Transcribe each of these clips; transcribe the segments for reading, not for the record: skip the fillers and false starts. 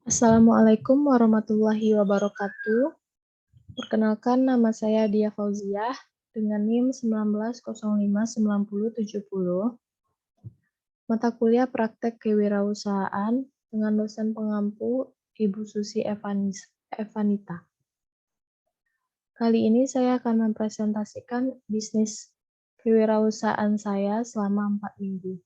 Assalamualaikum warahmatullahi wabarakatuh. Perkenalkan, nama saya Dia Fauziah dengan NIM 19059070. Mata kuliah Praktek Kewirausahaan dengan dosen pengampu Ibu Susi Evanita. Kali ini saya akan mempresentasikan bisnis kewirausahaan saya selama 4 minggu.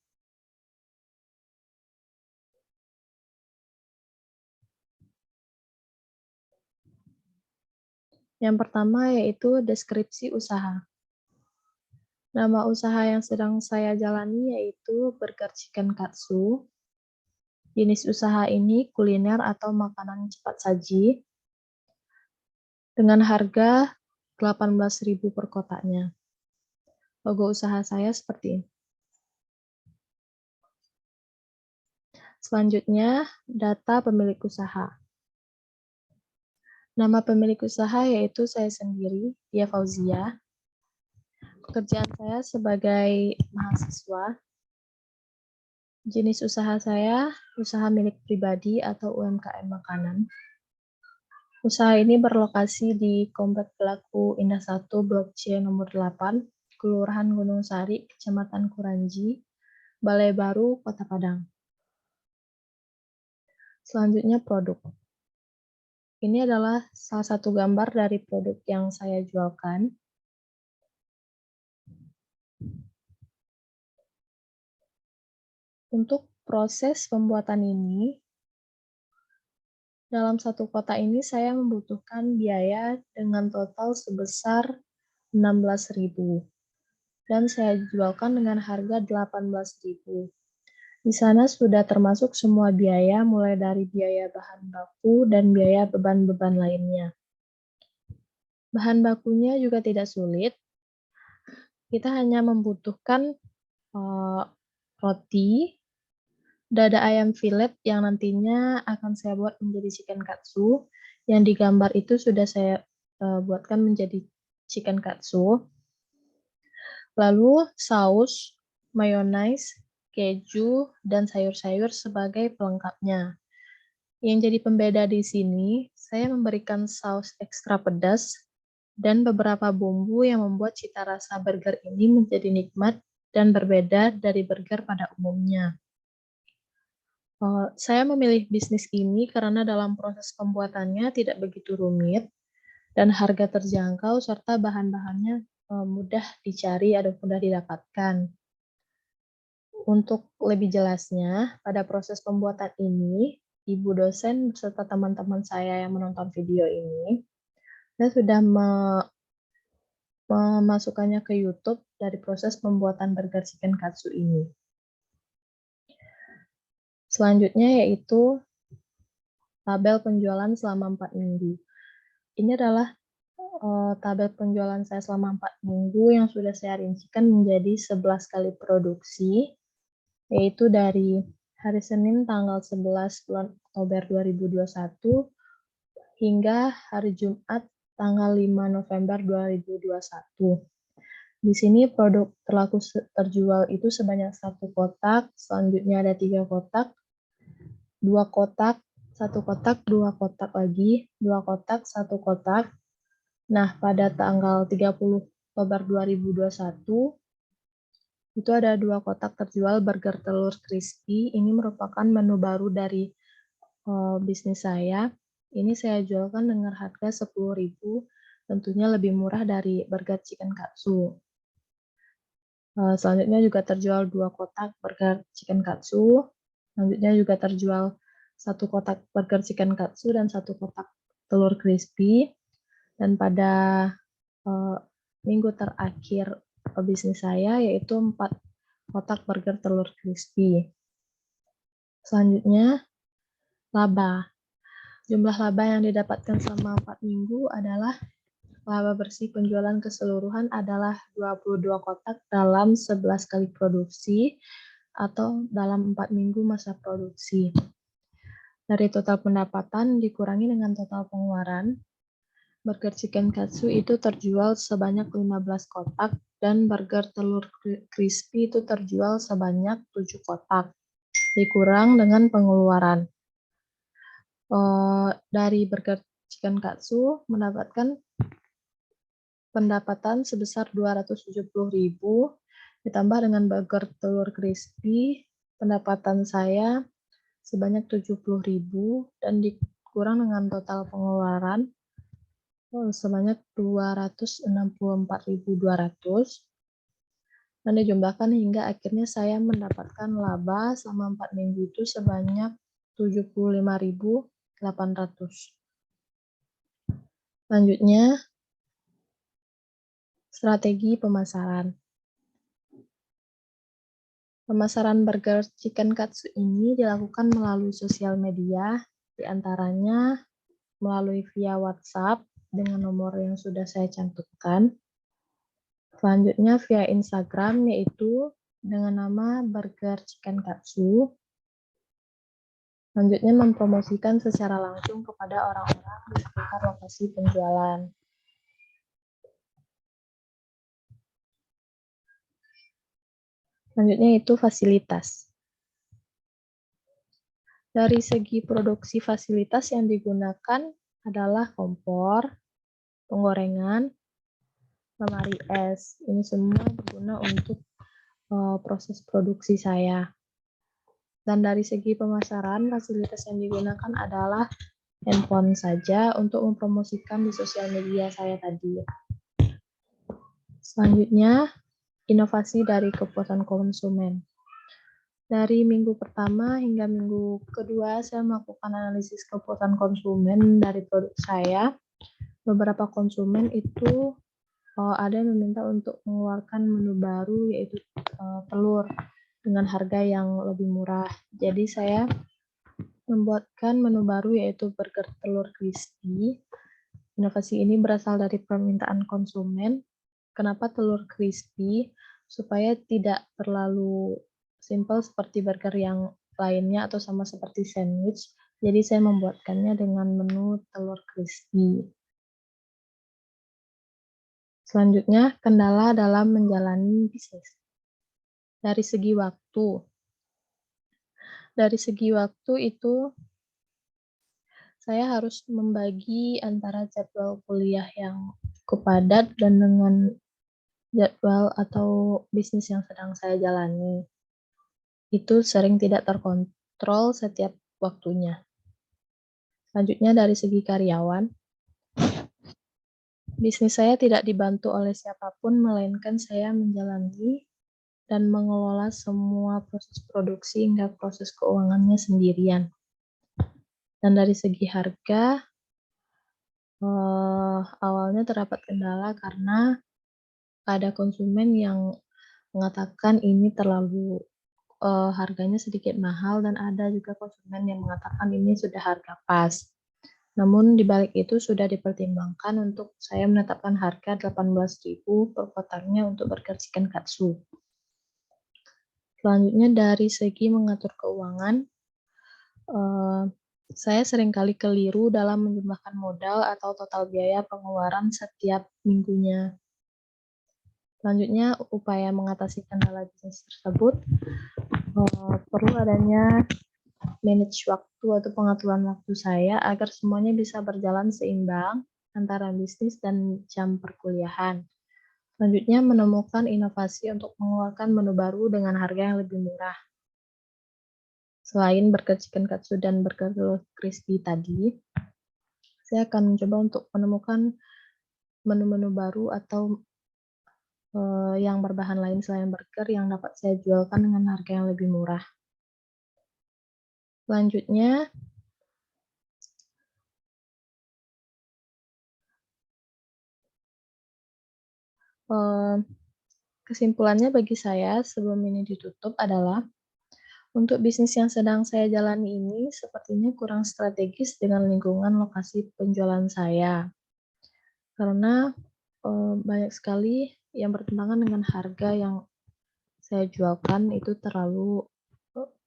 Yang pertama yaitu deskripsi usaha. Nama usaha yang sedang saya jalani yaitu Burger Chicken Katsu. Jenis usaha ini kuliner atau makanan cepat saji dengan harga 18.000 per kotaknya. Logo usaha saya seperti ini. Selanjutnya, data pemilik usaha. Nama pemilik usaha yaitu saya sendiri, Dia Fauzia. Pekerjaan saya sebagai mahasiswa. Jenis usaha saya, usaha milik pribadi atau UMKM makanan. Usaha ini berlokasi di Komplek Pelaku Indah 1, Blok C nomor 8, Kelurahan Gunung Sari, Kecamatan Kuranji, Balai Baru, Kota Padang. Selanjutnya produk. Ini adalah salah satu gambar dari produk yang saya jualkan. Untuk proses pembuatan ini, dalam satu kotak ini saya membutuhkan biaya dengan total sebesar 16.000 dan saya jualkan dengan harga 18.000. Di sana sudah termasuk semua biaya, mulai dari biaya bahan baku dan biaya beban-beban lainnya. Bahan bakunya juga tidak sulit. Kita hanya membutuhkan roti, dada ayam fillet yang nantinya akan saya buat menjadi chicken katsu. Yang digambar itu sudah saya buatkan menjadi chicken katsu. Lalu saus, mayonaise, keju, dan sayur-sayur sebagai pelengkapnya. Yang jadi pembeda di sini, saya memberikan saus ekstra pedas dan beberapa bumbu yang membuat cita rasa burger ini menjadi nikmat dan berbeda dari burger pada umumnya. Saya memilih bisnis ini karena dalam proses pembuatannya tidak begitu rumit dan harga terjangkau serta bahan-bahannya mudah dicari dan mudah didapatkan. Untuk lebih jelasnya, pada proses pembuatan ini, Ibu dosen beserta teman-teman saya yang menonton video ini, saya sudah memasukkannya ke YouTube dari proses pembuatan burger chicken katsu ini. Selanjutnya yaitu tabel penjualan selama 4 minggu. Ini adalah tabel penjualan saya selama 4 minggu yang sudah saya rincikan menjadi 11 kali produksi, yaitu dari hari Senin tanggal 11 bulan Oktober 2021 hingga hari Jumat tanggal 5 November 2021. Di sini produk terlaku terjual itu sebanyak 1 kotak, selanjutnya ada 3 kotak, 2 kotak, 1 kotak, 2 kotak lagi, 2 kotak, 1 kotak. Nah, pada tanggal 30 Oktober 2021, itu ada 2 kotak terjual burger telur crispy. Ini merupakan menu baru dari bisnis saya. Ini saya jualkan dengan harga 10.000, tentunya lebih murah dari burger chicken katsu. Selanjutnya juga terjual 2 kotak burger chicken katsu. Selanjutnya juga terjual 1 kotak burger chicken katsu dan 1 kotak telur crispy. Dan pada minggu terakhir bisnis saya yaitu 4 kotak burger telur crispy. Selanjutnya laba. Jumlah laba yang didapatkan selama 4 minggu adalah laba bersih penjualan keseluruhan adalah 22 kotak dalam 11 kali produksi atau dalam 4 minggu masa produksi. Dari total pendapatan dikurangi dengan total pengeluaran, burger chicken katsu itu terjual sebanyak 15 kotak dan burger telur crispy itu terjual sebanyak 7 kotak. Dikurang dengan pengeluaran. Dari Burger Chicken Katsu mendapatkan pendapatan sebesar 270.000, ditambah dengan burger telur crispy, pendapatan saya sebanyak 70.000 dan dikurang dengan total pengeluaran sebanyak 264.200 dan dijumlahkan hingga akhirnya saya mendapatkan laba selama 4 minggu itu sebanyak 75.800. Selanjutnya, strategi pemasaran. Pemasaran burger chicken katsu ini dilakukan melalui sosial media, diantaranya melalui via WhatsApp dengan nomor yang sudah saya cantumkan. Selanjutnya via Instagram, yaitu dengan nama Burger Chicken Katsu. Selanjutnya mempromosikan secara langsung kepada orang-orang di sekitar lokasi penjualan. Selanjutnya itu fasilitas. Dari segi produksi fasilitas yang digunakan adalah kompor, penggorengan, lemari es. Ini semua digunakan untuk proses produksi saya. Dan dari segi pemasaran, fasilitas yang digunakan adalah handphone saja untuk mempromosikan di sosial media saya tadi. Selanjutnya, inovasi dari kepuasan konsumen. Dari minggu pertama hingga minggu kedua, saya melakukan analisis kepuasan konsumen dari produk saya. Beberapa konsumen itu ada yang meminta untuk mengeluarkan menu baru, yaitu telur dengan harga yang lebih murah. Jadi saya membuatkan menu baru, yaitu burger telur crispy. Inovasi ini berasal dari permintaan konsumen. Kenapa telur crispy? Supaya tidak terlalu simple seperti burger yang lainnya atau sama seperti sandwich. Jadi saya membuatkannya dengan menu telur crispy. Selanjutnya, kendala dalam menjalani bisnis. Dari segi waktu. Dari segi waktu itu saya harus membagi antara jadwal kuliah yang cukup padat dan dengan jadwal atau bisnis yang sedang saya jalani. Itu sering tidak terkontrol setiap waktunya. Selanjutnya dari segi karyawan, bisnis saya tidak dibantu oleh siapapun, melainkan saya menjalani dan mengelola semua proses produksi hingga proses keuangannya sendirian. Dan dari segi harga, awalnya terdapat kendala karena ada konsumen yang mengatakan ini terlalu harganya sedikit mahal dan ada juga konsumen yang mengatakan ini sudah harga pas. Namun di balik itu sudah dipertimbangkan untuk saya menetapkan harga 18.000 per kotaknya untuk burger chicken katsu. Selanjutnya dari segi mengatur keuangan, saya seringkali keliru dalam menjumlahkan modal atau total biaya pengeluaran setiap minggunya. Selanjutnya, upaya mengatasi kendala bisnis tersebut perlu adanya manage waktu atau pengaturan waktu saya agar semuanya bisa berjalan seimbang antara bisnis dan jam perkuliahan. Selanjutnya, menemukan inovasi untuk mengeluarkan menu baru dengan harga yang lebih murah. Selain burger chicken katsu dan burger telur crispy tadi, saya akan mencoba untuk menemukan menu-menu baru atau yang berbahan lain selain burger yang dapat saya jualkan dengan harga yang lebih murah. Selanjutnya, kesimpulannya bagi saya sebelum ini ditutup adalah untuk bisnis yang sedang saya jalani ini sepertinya kurang strategis dengan lingkungan lokasi penjualan saya. Karena banyak sekali yang bertentangan dengan harga yang saya jualkan itu terlalu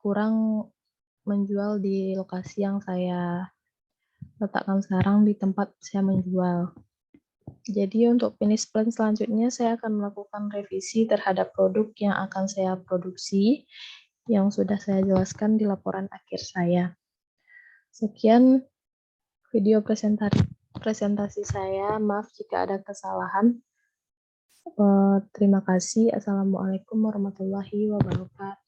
kurang menjual di lokasi yang saya letakkan sekarang di tempat saya menjual. Jadi untuk finish plan selanjutnya saya akan melakukan revisi terhadap produk yang akan saya produksi yang sudah saya jelaskan di laporan akhir saya. Sekian video presentasi saya. Maaf jika ada kesalahan. Terima kasih. Assalamualaikum warahmatullahi wabarakatuh.